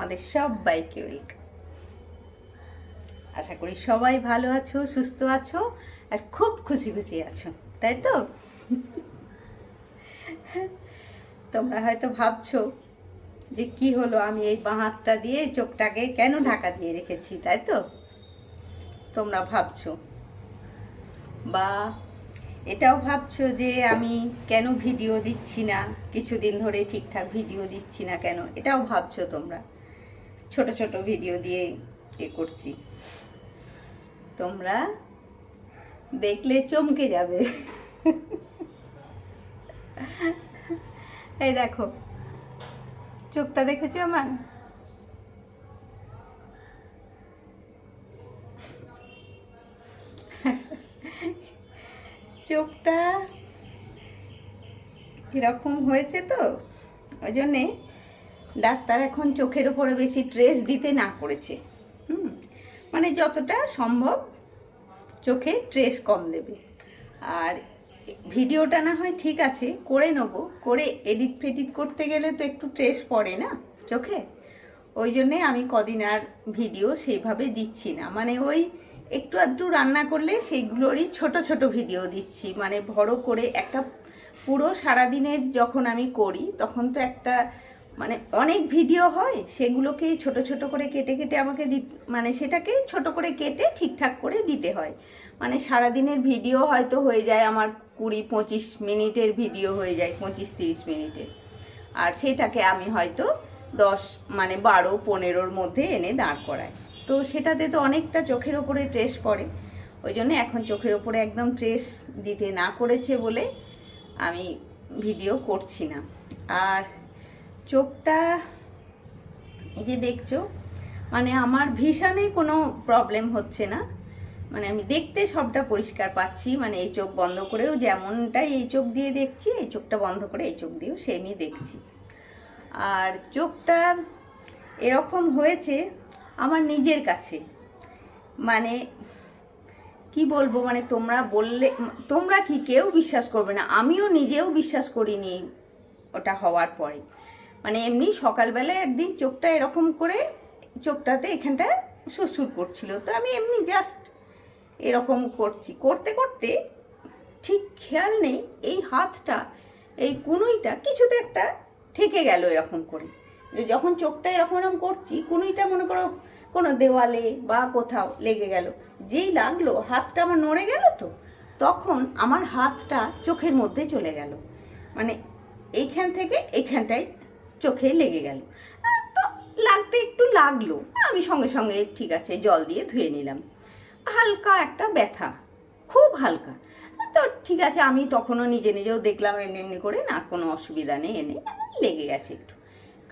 তোমাদের সবাইকে ওয়েলকাম। আশা করি সবাই ভালো আছো, সুস্থ আছো আর খুব খুশি খুশি আছো, তাই তো? তোমরা হয়তো ভাবছো যে কি হলো, আমি এই বাঁ হাতটা দিয়ে চোখটাকে কেন ঢাকা দিয়ে রেখেছি, তাই তো তোমরা ভাবছো। বা এটাও ভাবছো যে আমি কেন ভিডিও দিচ্ছি না, কিছুদিন ধরে ঠিকঠাক ভিডিও দিচ্ছি না কেন, এটাও ভাবছো তোমরা। ছোট ছোট ভিডিও দিয়ে করছি, তোমরা দেখলে চমকে যাবে। এই দেখো, চোখটা দেখেছো আমার? চোখটা এরকম হয়েছে, তো ওই জন্যে ডাক্তার এখন চোখের উপরে বেশি ট্রেস দিতে না করেছে। মানে যতটা সম্ভব চোখে ট্রেস কম দেবে। আর ভিডিওটা না হয় ঠিক আছে করে নেবো, করে এডিট ফেডিট করতে গেলে তো একটু ট্রেস পড়ে না চোখে। ওই জন্যে আমি কদিন আর ভিডিও সেইভাবে দিচ্ছি না। মানে ওই একটু আধটু রান্না করলে সেইগুলোরই ছোট ছোট ভিডিও দিচ্ছি। মানে বড় করে একটা পুরো সারাদিনের যখন আমি করি তখন তো একটা মানে অনেক ভিডিও হয়, সেগুলোকেই ছোট ছোট করে কেটে কেটে আমাকে মানে সেটাকে ছোট করে কেটে ঠিকঠাক করে দিতে হয়। মানে সারাদিনের ভিডিও হয়তো হয়ে যায় আমার 20-25 মিনিটের ভিডিও হয়ে যায়, 25-30 মিনিটের। আর সেটাকে আমি হয়তো 12-15 মধ্যে এনে দাঁড় করাই। তো সেটাতে তো অনেকটা চোখের ওপরে ট্রেস পড়ে। ওই জন্য এখন চোখের ওপরে একদম ট্রেস দিতে না করেছে বলে আমি ভিডিও করছি না। আর চোখটা এই যে দেখছো, মানে আমার ভিশনে কোনো প্রবলেম হচ্ছে না। মানে আমি দেখতে সবটা পরিষ্কার পাচ্ছি। মানে এই চোখ বন্ধ করেও যেমনটাই এই চোখ দিয়ে দেখছি, এই চোখটা বন্ধ করে এই চোখ দিয়েও সেমই দেখছি। আর চোখটা এরকম হয়েছে আমার নিজের কাছে, মানে কি বলবো, মানে তোমরা বললে তোমরা কি কেউ বিশ্বাস করবে না। আমিও নিজেও বিশ্বাস করিনি ওটা হওয়ার পরে। মানে এমনি সকালবেলায় একদিন চোখটা এরকম করে, চোখটাতে এখানটা সুরসুর করছিল, তো আমি এমনি জাস্ট এরকম করতে করতে ঠিক খেয়াল নেই এই হাতটা, এই কুনুইটা কিছুতে একটা ঠেকে গেল এরকম করে। যখন চোখটা এরকম এরকম করছি, কুনুইটা মনে করো কোনো দেওয়ালে বা কোথাও লেগে গেল, যেই লাগলো হাতটা আমার নড়ে গেল, তো তখন আমার হাতটা চোখের মধ্যে চলে গেল। মানে এইখান থেকে এইখানটায় চোখে লেগে গেল। তো লাগতে একটু লাগলো, আমি সঙ্গে সঙ্গে ঠিক আছে জল দিয়ে ধুয়ে নিলাম। হালকা একটা ব্যথা, খুব হালকা। তো ঠিক আছে, আমি তখনও নিজে নিজেও দেখলাম এমনি এমনি করে, না কোনো অসুবিধা নেই, এনে লেগে গেছে একটু।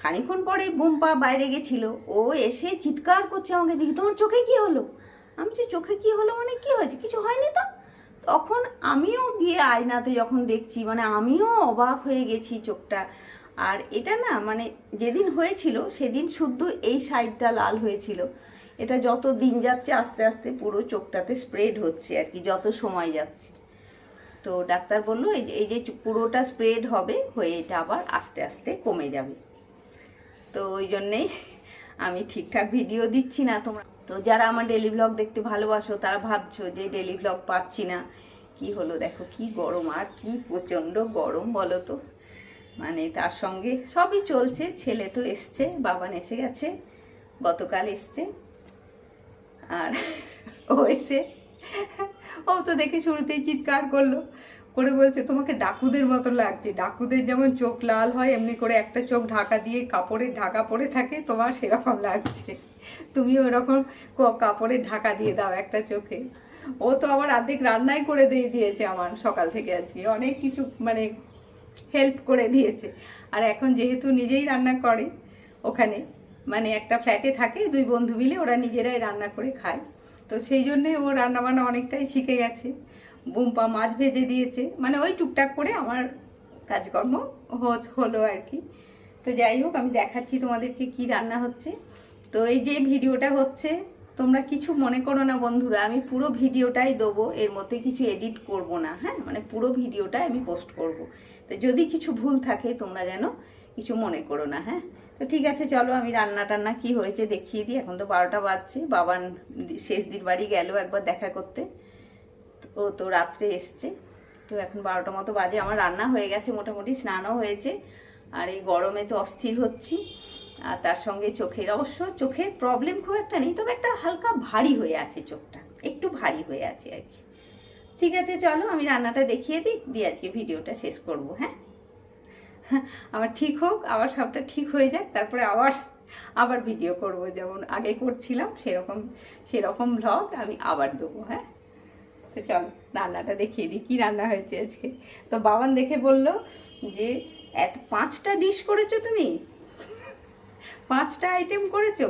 খানিক্ষণ পরে বুম্পা বাইরে গেছিল, ও এসে চিৎকার করছে আমাকে, দেখি তোমার চোখে কি হলো? আমি যে চোখে কি হলো মানে কি হয়েছে, কিছু হয়নি তো। তখন আমিও গিয়ে আয়নাতে যখন দেখছি, মানে আমিও অবাক হয়ে গেছি চোখটা। আর এটা না মানে যেদিন হয়েছিল সেদিন শুধু এই সাইডটা লাল হয়েছিল। এটা যত দিন যাচ্ছে আস্তে আস্তে পুরো চোখটাতে স্প্রেড হচ্ছে আর কি, যত সময় যাচ্ছে। তো ডাক্তার বললো এই যে পুরোটা স্প্রেড হবে, হয়ে এটা আবার আস্তে আস্তে কমে যাবে। তো ওই জন্যেই আমি ঠিকঠাক ভিডিও দিচ্ছি না। তোমরা তো যারা আমার ডেলি ব্লগ দেখতে ভালোবাসো তারা ভাবছো যে ডেলি ব্লগ পাচ্ছি না, কি হলো। দেখো কি গরম, আর কি প্রচণ্ড গরম বলো তো। মানে তার সঙ্গে সবই চলছে। ছেলে তো এসছে, বাবান এসে গেছে, গতকাল এসছে। আর ও এসে ও তো দেখে শুরুতেই চিৎকার করলো করে, বলছে তোমাকে ডাকুদের মতো লাগছে। ডাকুদের যেমন চোখ লাল হয় এমনি করে একটা চোখ ঢাকা দিয়ে কাপড়ের ঢাকা পরে থাকে, তোমার সেরকম লাগছে। তুমি ওরকম কাপড়ের ঢাকা দিয়ে দাও একটা চোখে। ও তো আবার অর্ধেক রান্নাই করে দিয়েছে আমার সকাল থেকে, আজকে অনেক কিছু মানে হেল্প করে দিয়েছে। আর এখন যেহেতু নিজেই রান্না করে ওখানে, মানে একটা ফ্ল্যাটে থাকে, দুই বন্ধু মিলে ওরা নিজেরাই রান্না করে খায়, তো সেই জন্যে ও রান্নাবান্না অনেকটাই শিখে গেছে। বুম্পা মাছ ভেজে দিয়েছে, মানে ওই টুকটাক করে আমার কাজকর্ম হলো আর কি। তো যাই হোক, আমি দেখাচ্ছি তোমাদেরকে কি রান্না হচ্ছে। তো এই যে ভিডিওটা হচ্ছে, তোমরা কিছু মনে করো না বন্ধুরা, আমি পুরো ভিডিওটাই দেবো, এর মধ্যে কিছু এডিট করব না, হ্যাঁ, মানে পুরো ভিডিওটাই আমি পোস্ট করব। তো যদি কিছু ভুল থাকে তোমরা যেন কিছু মনে করো না, হ্যাঁ। তো ঠিক আছে, চলো আমি রান্না টান্না কি হয়েছে দেখিয়ে দিই। এখন তো 12টা বাজছে, বাবান শেষ দিন বাড়ি গেল একবার দেখা করতে, ও তো রাত্রে এসছে। তো এখন 12টা মতো বাজে, আমার রান্না হয়ে গেছে মোটামুটি, স্নানও হয়েছে। আর এই গরমে তো অস্থির হচ্ছি। আর তার সঙ্গে চোখের প্রবলেম খুব একটা নেই, তবে একটা হালকা ভারী হয়ে আছে, চোখটা একটু ভারী হয়ে আছে আর কি। ঠিক আছে, চলো আমি রান্নাটা দেখিয়ে দিই, দিয়ে আজকে ভিডিওটা শেষ করব। হ্যাঁ, আমার ঠিক হোক, আবার সবটা ঠিক হয়ে যাক, তারপরে আবার ভিডিও করব, যেমন আগে করছিলাম সেরকম ভ্লগ আমি আবার দেবো। হ্যাঁ, তো চলো রান্নাটা দেখিয়ে দিই কী রান্না হয়েছে আজকে। তো বাবান দেখে বলল যে 5টা ডিশ করেছো তুমি, 5টা আইটেম করেছো।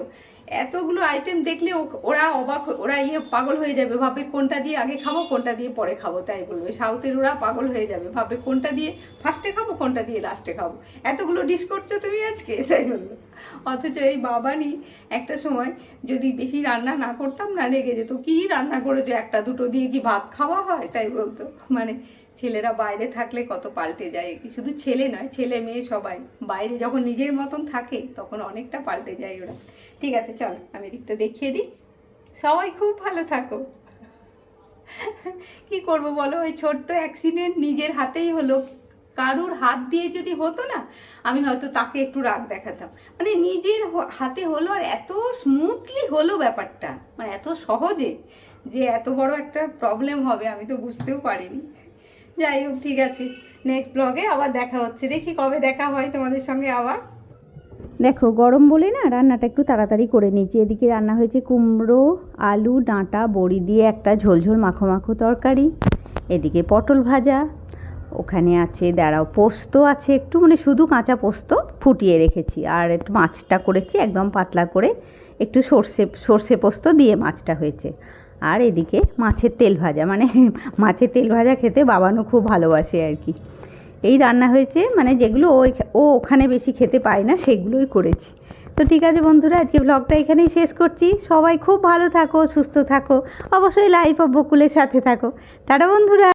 এতগুলো আইটেম দেখলে ওরা অবাক, ওরা পাগল হয়ে যাবে, ভাবে কোনটা দিয়ে আগে খাবো কোনটা দিয়ে পরে খাবো, তাই বলবে। সাউথের ওরা পাগল হয়ে যাবে, ভাবে কোনটা দিয়ে ফার্স্টে খাবো কোনটা দিয়ে লাস্টে খাবো, এতগুলো ডিশ করছো তুমি আজকে, তাই বললো। অথচ এই বাবানই একটা সময় যদি বেশি রান্না না করতাম না, রেগে যেত, কি রান্না করেছো, 1টা 2টো দিয়ে কি ভাত খাওয়া হয়, তাই বলতো। মানে ছেলেরা বাইরে থাকলে কত পাল্টে যায়, কি শুধু ছেলে নয়, ছেলে মেয়ে সবাই বাইরে যখন নিজের মতন থাকে তখন অনেকটা পাল্টে যায় ওরা। ঠিক আছে, চলো আমি দিকটা দেখিয়ে দিই। সবাই খুব ভালো থাকো। কি করব বলো, ওই ছোট্ট অ্যাক্সিডেন্ট নিজের হাতেই হলো, কারুর হাত দিয়ে যদি হতো না, আমি হয়তো তাকে একটু রাগ দেখাতাম। মানে নিজের হাতে হলো, আর এত স্মুথলি হলো ব্যাপারটা, মানে এত সহজে যে এত বড় একটা প্রবলেম হবে আমি তো বুঝতেও পারিনি। যাই হোক, ঠিক আছে, নেক্সট ব্লগে আবার দেখা হচ্ছে, দেখি কবে দেখা হয় তোমাদের সঙ্গে আবার। দেখো গরম বলে না রান্নাটা একটু তাড়াতাড়ি করে নিয়েছি। এদিকে রান্না হয়েছে কুমড়ো, আলু, ডাঁটা, বড়ি দিয়ে একটা ঝোলঝোল মাখো মাখো তরকারি। এদিকে পটল ভাজা, ওখানে আছে দাঁড়াও পোস্ত আছে একটু, মানে শুধু কাঁচা পোস্ত ফুটিয়ে রেখেছি। আর একটু মাছটা করেছি একদম পাতলা করে, একটু সর্ষে পোস্ত দিয়ে মাছটা হয়েছে। আর এদিকে মাছের তেল ভাজা, মানে মাছের তেল ভাজা খেতে বাবানও খুব ভালোবাসে আর কি। এই রান্না হয়েছে, মানে যেগুলো ও ওখানে বেশি খেতে পায় না সেগুলোই করেছি। তো ঠিক আছে বন্ধুরা, আজকে ব্লগটা এখানেই শেষ করছি। সবাই খুব ভালো থাকো, সুস্থ থাকো, অবশ্যই লাইফ অফ বকুলের সাথে থাকো। টাটা বন্ধুরা।